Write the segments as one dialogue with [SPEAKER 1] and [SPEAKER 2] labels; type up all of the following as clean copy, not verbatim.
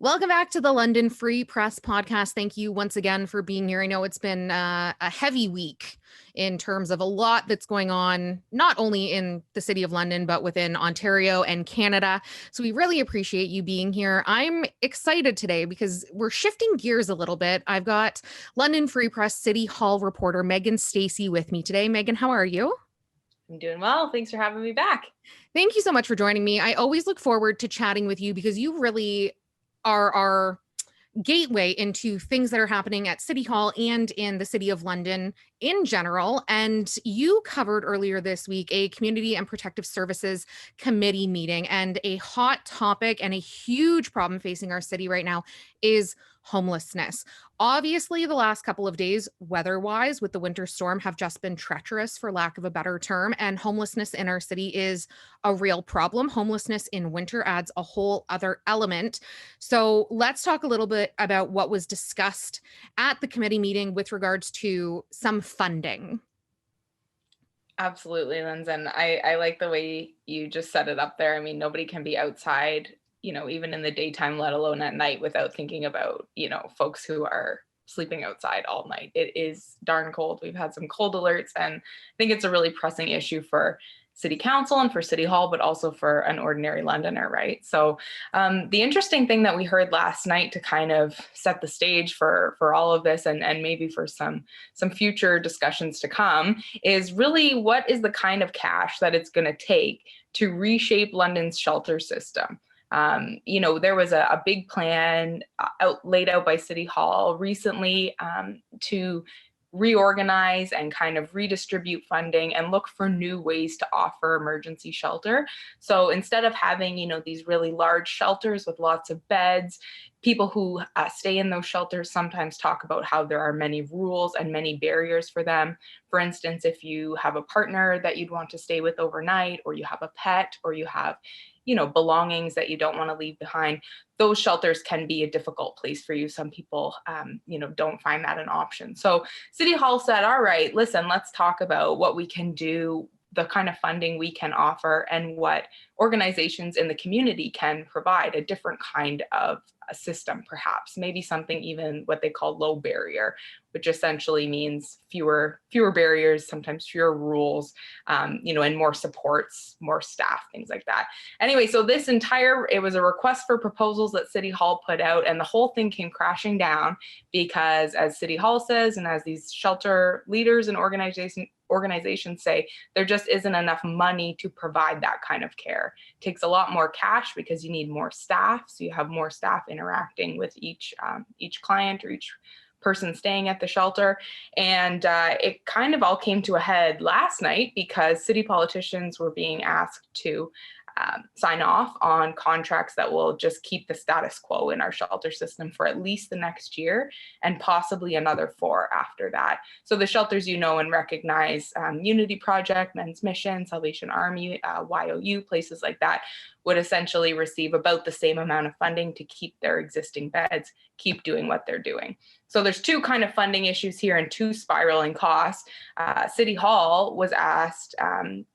[SPEAKER 1] Welcome back to the London Free Press Podcast. Thank you once again for being here. I know it's been a heavy week in terms of a lot that's going on, not only in the city of London, but within Ontario and Canada. So we really appreciate you being here. I'm excited today because we're shifting gears a little bit. I've got London Free Press City Hall reporter Megan Stacey with me today. Megan, how are you?
[SPEAKER 2] I'm doing well. Thanks for having me back.
[SPEAKER 1] Thank you so much for joining me. I always look forward to chatting with you because you really are our gateway into things that are happening at City Hall and in the City of London in general. And you covered earlier this week a Community and Protective Services Committee meeting, and a hot topic and a huge problem facing our city right now is homelessness. Obviously, the last couple of days, weather-wise, with the winter storm, have just been treacherous, for lack of a better term, and homelessness in our city is a real problem. Homelessness in winter adds a whole other element. So let's talk a little bit about what was discussed at the committee meeting with regards to some funding.
[SPEAKER 2] Absolutely, Linz. And I like the way you just set it up there. I mean, nobody can be outside, even in the daytime, let alone at night, without thinking about, folks who are sleeping outside all night. It is darn cold. We've had some cold alerts, and I think it's a really pressing issue for City Council and for City Hall, but also for an ordinary Londoner, right? So the interesting thing that we heard last night to kind of set the stage for all of this, and maybe for some future discussions to come, is really what is the kind of cash that it's going to take to reshape London's shelter system. There was a big plan laid out by City Hall recently to reorganize and kind of redistribute funding and look for new ways to offer emergency shelter. So instead of having, these really large shelters with lots of beds, people who stay in those shelters sometimes talk about how there are many rules and many barriers for them. For instance, if you have a partner that you'd want to stay with overnight, or you have a pet, or you have belongings that you don't want to leave behind, those shelters can be a difficult place for you. Some people, don't find that an option. So City Hall said, all right, listen, let's talk about what we can do, the kind of funding we can offer, and what organizations in the community can provide, a different kind of a system, perhaps, maybe something even what they call low barrier, which essentially means fewer barriers, sometimes fewer rules, and more supports, more staff, things like that. Anyway, so it was a request for proposals that City Hall put out, and the whole thing came crashing down because, as City Hall says, and as these shelter leaders and organizations say, there just isn't enough money to provide that kind of care. It takes a lot more cash because you need more staff, so you have more staff interacting with each client or each person staying at the shelter. And it kind of all came to a head last night because city politicians were being asked to sign off on contracts that will just keep the status quo in our shelter system for at least the next year, and possibly another 4 after that. So the shelters and recognize, Unity Project, Men's Mission, Salvation Army, YOU, places like that, would essentially receive about the same amount of funding to keep their existing beds, keep doing what they're doing. So there's 2 kind of funding issues here and 2 spiraling costs. City Hall was asked,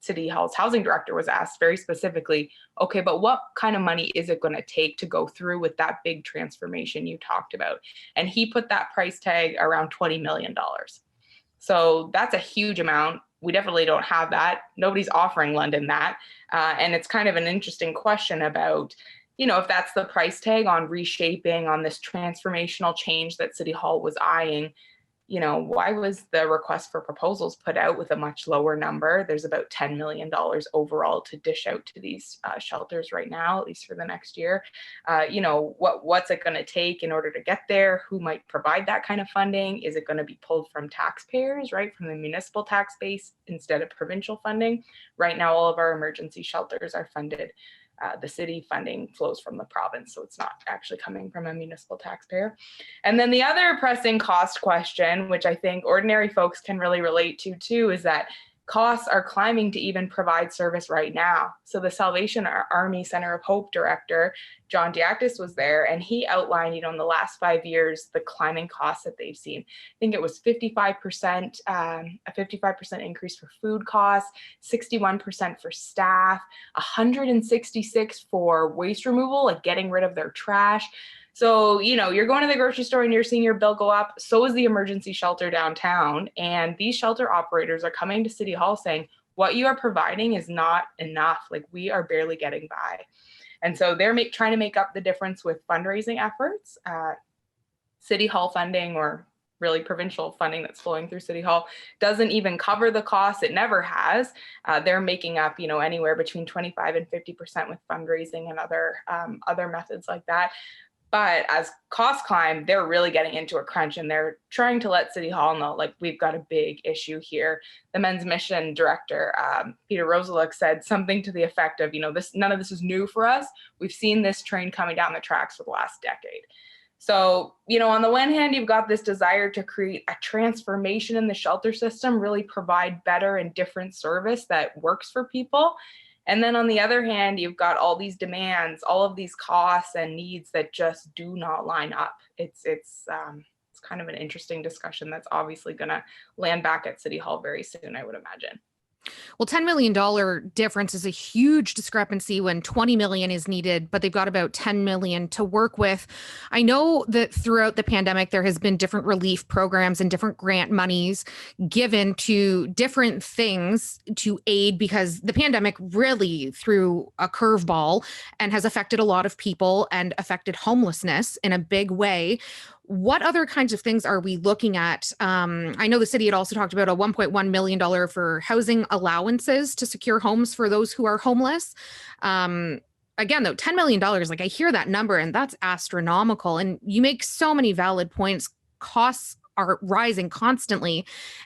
[SPEAKER 2] City Hall's housing director was asked very specifically, okay, but what kind of money is it going to take to go through with that big transformation you talked about? And he put that price tag around $20 million. So that's a huge amount. We definitely don't have that. Nobody's offering London that. And it's kind of an interesting question about, if that's the price tag on reshaping, on this transformational change that City Hall was eyeing, why was the request for proposals put out with a much lower number? There's about $10 million overall to dish out to these shelters right now, at least for the next year. What's it going to take in order to get there? Who might provide that kind of funding? Is it going to be pulled from taxpayers, right, from the municipal tax base instead of provincial funding? Right now, all of our emergency shelters are funded. The city funding flows from the province, so it's not actually coming from a municipal taxpayer. And then the other pressing cost question, which I think ordinary folks can really relate to too, is that costs are climbing to even provide service right now. So the Salvation Army Center of Hope director, John Diakis, was there, and he outlined, in the last 5 years, the climbing costs that they've seen. I think it was 55%, a 55% increase for food costs, 61% for staff, 166 for waste removal, like getting rid of their trash. So, you're going to the grocery store and you're seeing your bill go up. So is the emergency shelter downtown. And these shelter operators are coming to City Hall saying, what you are providing is not enough. Like, we are barely getting by. And so they're trying to make up the difference with fundraising efforts. City Hall funding, or really provincial funding that's flowing through City Hall, doesn't even cover the costs. It never has. They're making up, anywhere between 25 and 50% with fundraising and other methods like that. But as costs climb, they're really getting into a crunch, and they're trying to let City Hall know, like, we've got a big issue here. The men's mission director, Peter Rosaluk, said something to the effect of, none of this is new for us. We've seen this train coming down the tracks for the last decade. So, on the one hand, you've got this desire to create a transformation in the shelter system, really provide better and different service that works for people. And then on the other hand, you've got all these demands, all of these costs and needs that just do not line up. It's kind of an interesting discussion that's obviously going to land back at City Hall very soon, I would imagine.
[SPEAKER 1] Well, $10 million difference is a huge discrepancy when $20 million is needed, but they've got about $10 million to work with. I know that throughout the pandemic, there has been different relief programs and different grant monies given to different things to aid, because the pandemic really threw a curveball and has affected a lot of people and affected homelessness in a big way. What other kinds of things are we looking at? I know the city had also talked about a $1.1 million for housing allowances to secure homes for those who are homeless. Again, though, $10 million, like, I hear that number and that's astronomical. And you make so many valid points. Costs are rising constantly.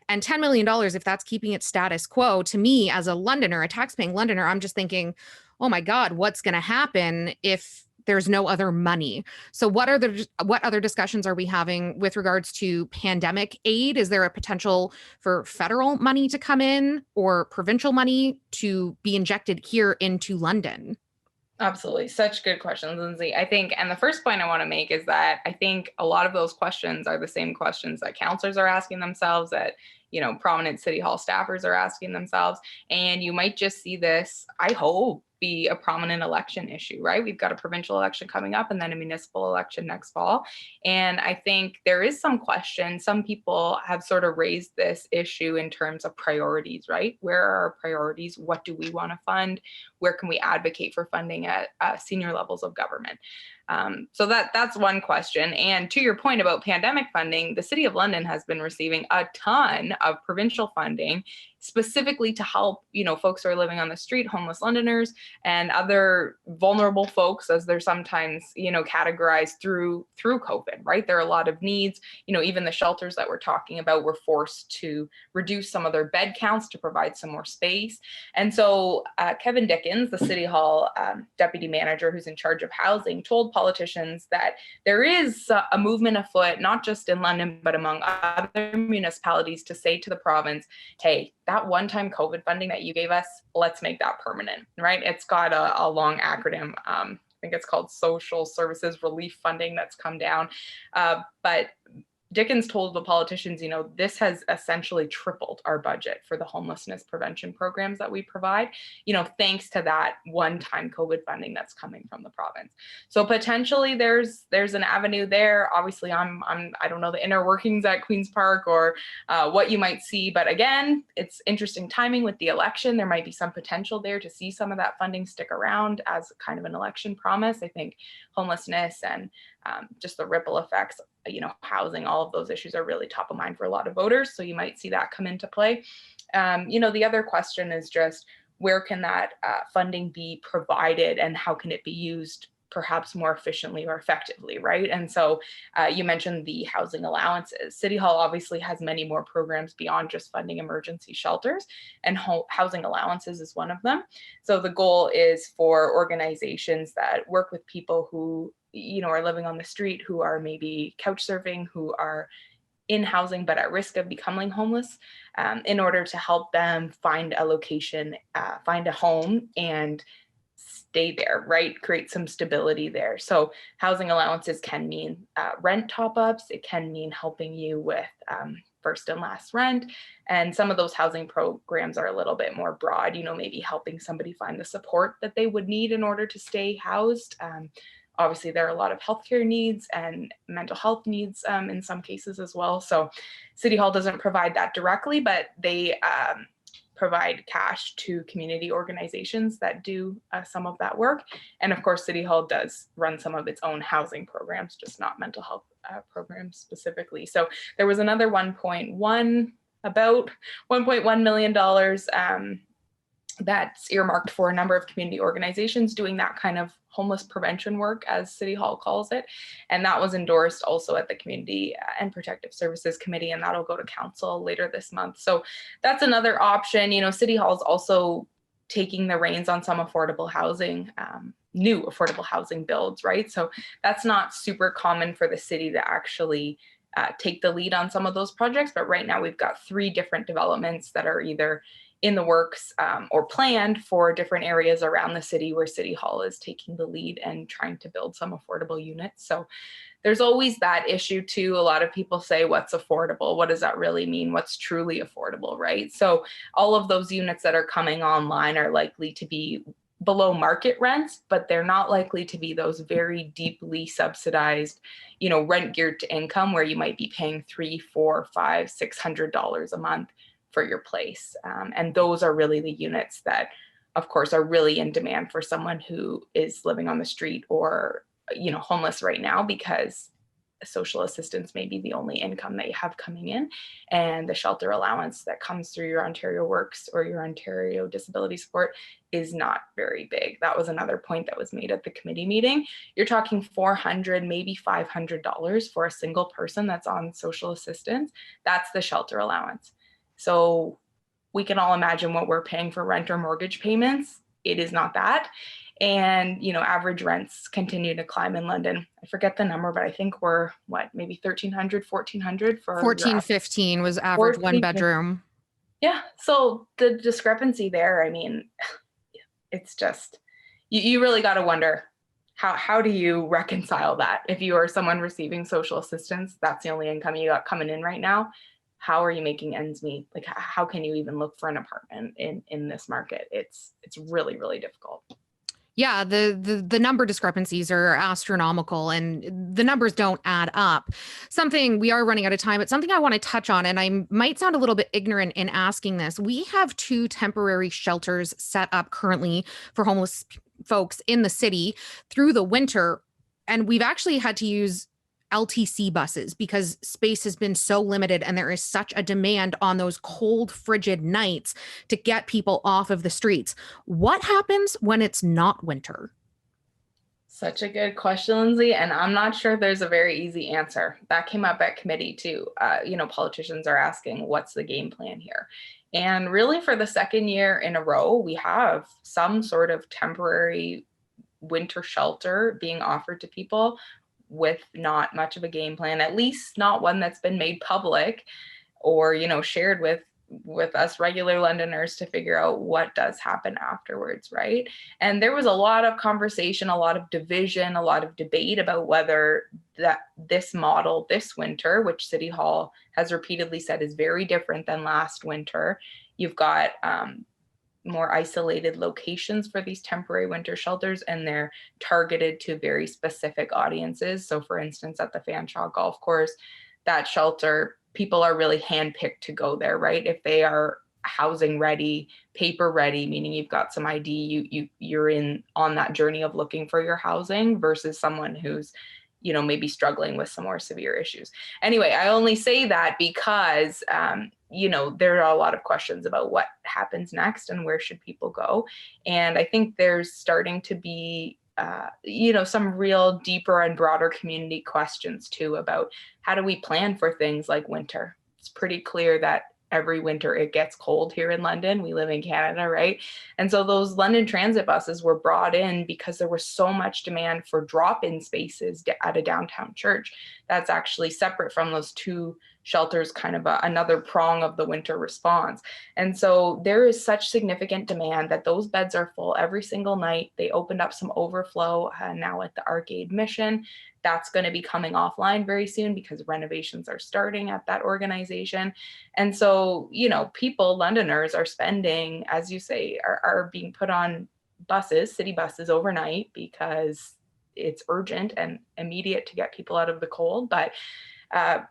[SPEAKER 1] And $10 million, if that's keeping it status quo, to me as a Londoner, a taxpaying Londoner, I'm just thinking, oh my God, what's going to happen if there's no other money? So what other discussions are we having with regards to pandemic aid? Is there a potential for federal money to come in or provincial money to be injected here into London?
[SPEAKER 2] Absolutely. Such good questions, Lindsay. I think, and the first point I want to make is that I think a lot of those questions are the same questions that counselors are asking themselves, that, prominent City Hall staffers are asking themselves. And you might just see this, I hope, be a prominent election issue, right? We've got a provincial election coming up and then a municipal election next fall. And I think there is some question. Some people have sort of raised this issue in terms of priorities, right? Where are our priorities? What do we want to fund? Where can we advocate for funding at senior levels of government? So that's one question. And to your point about pandemic funding, the City of London has been receiving a ton of provincial funding specifically to help, folks who are living on the street, homeless Londoners, and other vulnerable folks, as they're sometimes, categorized through COVID, right? There are a lot of needs. Even the shelters that we're talking about were forced to reduce some of their bed counts to provide some more space. And so Kevin Dickens, the City Hall deputy manager who's in charge of housing, told politicians that there is a movement afoot, not just in London, but among other municipalities, to say to the province, hey, that one-time COVID funding that you gave us, let's make that permanent, right? It's got a long acronym. I think it's called Social Services Relief Funding that's come down. But Dickens told the politicians, this has essentially tripled our budget for the homelessness prevention programs that we provide, thanks to that one-time COVID funding that's coming from the province. So potentially there's an avenue there. Obviously, I don't know the inner workings at Queen's Park or what you might see, but again, it's interesting timing with the election. There might be some potential there to see some of that funding stick around as kind of an election promise. I think homelessness and just the ripple effects, housing, all of those issues are really top of mind for a lot of voters. So you might see that come into play. The other question is just, where can that funding be provided and how can it be used perhaps more efficiently or effectively, right? And so you mentioned the housing allowances. City Hall obviously has many more programs beyond just funding emergency shelters, and housing allowances is one of them. So the goal is for organizations that work with people who are living on the street, who are maybe couch surfing, who are in housing but at risk of becoming homeless, in order to help them find a location, find a home, and stay there, right? Create some stability there. So housing allowances can mean rent top-ups. It can mean helping you with first and last rent. And some of those housing programs are a little bit more broad, maybe helping somebody find the support that they would need in order to stay housed. Obviously, there are a lot of healthcare needs and mental health needs in some cases as well. So City Hall doesn't provide that directly, but they provide cash to community organizations that do some of that work. And of course, City Hall does run some of its own housing programs, just not mental health programs specifically. So there was another about $1.1 million that's earmarked for a number of community organizations doing that kind of homeless prevention work, as City Hall calls it. And that was endorsed also at the Community and Protective Services Committee, and that'll go to council later this month. So that's another option. City Hall is also taking the reins on some affordable housing, new affordable housing builds, right? So that's not super common for the city to actually take the lead on some of those projects. But right now we've got 3 different developments that are either in the works or planned for different areas around the city where City Hall is taking the lead and trying to build some affordable units. So there's always that issue too. A lot of people say, what's affordable? What does that really mean? What's truly affordable, right? So all of those units that are coming online are likely to be below market rents, but they're not likely to be those very deeply subsidized, rent geared to income where you might be paying $300, $400, $500, $600 a month for your place. And those are really the units that, of course, are really in demand for someone who is living on the street or, homeless right now, because social assistance may be the only income that you have coming in. And the shelter allowance that comes through your Ontario Works or your Ontario Disability Support is not very big. That was another point that was made at the committee meeting. You're talking $400, maybe $500 for a single person that's on social assistance. That's the shelter allowance. So we can all imagine what we're paying for rent or mortgage payments. It is not that. And, average rents continue to climb in London. I forget the number, but I think we're maybe $1,300, $1,400 for
[SPEAKER 1] $1,415 was average 1 bedroom.
[SPEAKER 2] Yeah. So the discrepancy there, it's just, you really got to wonder, how do you reconcile that? If you are someone receiving social assistance, that's the only income you got coming in right now. How are you making ends meet? Like, how can you even look for an apartment in this market? It's really, really difficult.
[SPEAKER 1] Yeah, the number discrepancies are astronomical and the numbers don't add up. Something, we are running out of time, but something I want to touch on, and I might sound a little bit ignorant in asking this. We have 2 temporary shelters set up currently for homeless folks in the city through the winter. And we've actually had to use LTC buses because space has been so limited and there is such a demand on those cold, frigid nights to get people off of the streets. What happens when it's not winter?
[SPEAKER 2] Such a good question, Lindsay. And I'm not sure there's a very easy answer. That came up at committee too. Politicians are asking, what's the game plan here? And really for the second year in a row, we have some sort of temporary winter shelter being offered to people with not much of a game plan, at least not one that's been made public or, shared with us regular Londoners to figure out what does happen afterwards, right? And there was a lot of conversation, a lot of division, a lot of debate about whether this model this winter, which City Hall has repeatedly said is very different than last winter. You've got more isolated locations for these temporary winter shelters, and they're targeted to very specific audiences. So for instance, at the Fanshawe Golf Course, that shelter, people are really handpicked to go there, right? If they are housing ready, paper ready, meaning you've got some ID, you're in on that journey of looking for your housing, versus someone who's maybe struggling with some more severe issues. Anyway, I only say that because there are a lot of questions about what happens next and where should people go. And I think there's starting to be, some real deeper and broader community questions too about how do we plan for things like winter. It's pretty clear that every winter it gets cold here in London. We live in Canada, right? And so those London Transit buses were brought in because there was so much demand for drop-in spaces at a downtown church. That's actually separate from those 2 shelters, kind of another prong of the winter response. And so there is such significant demand that those beds are full every single night. They opened up some overflow now at the Arcade Mission. That's going to be coming offline very soon because renovations are starting at that organization. And so, people, Londoners, are spending, as you say, are being put on buses, city buses overnight because it's urgent and immediate to get people out of the cold. But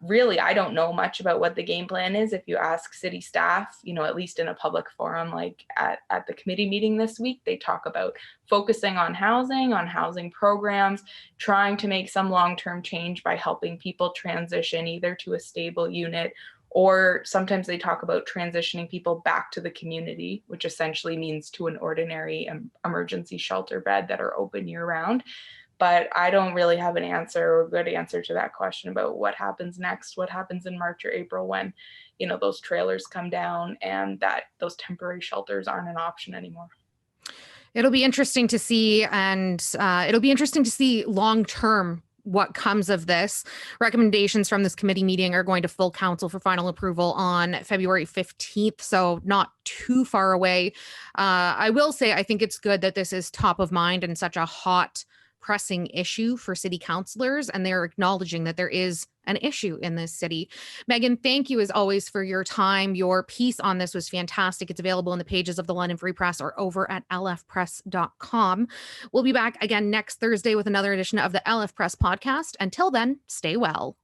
[SPEAKER 2] really, I don't know much about what the game plan is. If you ask city staff, at least in a public forum, like at the committee meeting this week, they talk about focusing on housing programs, trying to make some long-term change by helping people transition either to a stable unit, or sometimes they talk about transitioning people back to the community, which essentially means to an ordinary emergency shelter bed that are open year round. But I don't really have an answer or a good answer to that question about what happens next, what happens in March or April when, those trailers come down and that those temporary shelters aren't an option anymore.
[SPEAKER 1] It'll be interesting to see, and it'll be interesting to see long-term what comes of this. Recommendations from this committee meeting are going to full council for final approval on February 15th, so not too far away. I will say I think it's good that this is top of mind and such a hot, pressing issue for city councilors, and they're acknowledging that there is an issue in this city. Megan, thank you as always for your time. Your piece on this was fantastic. It's available in the pages of the London Free Press or over at lfpress.com. We'll be back again next Thursday with another edition of the LF Press podcast. Until then, stay well.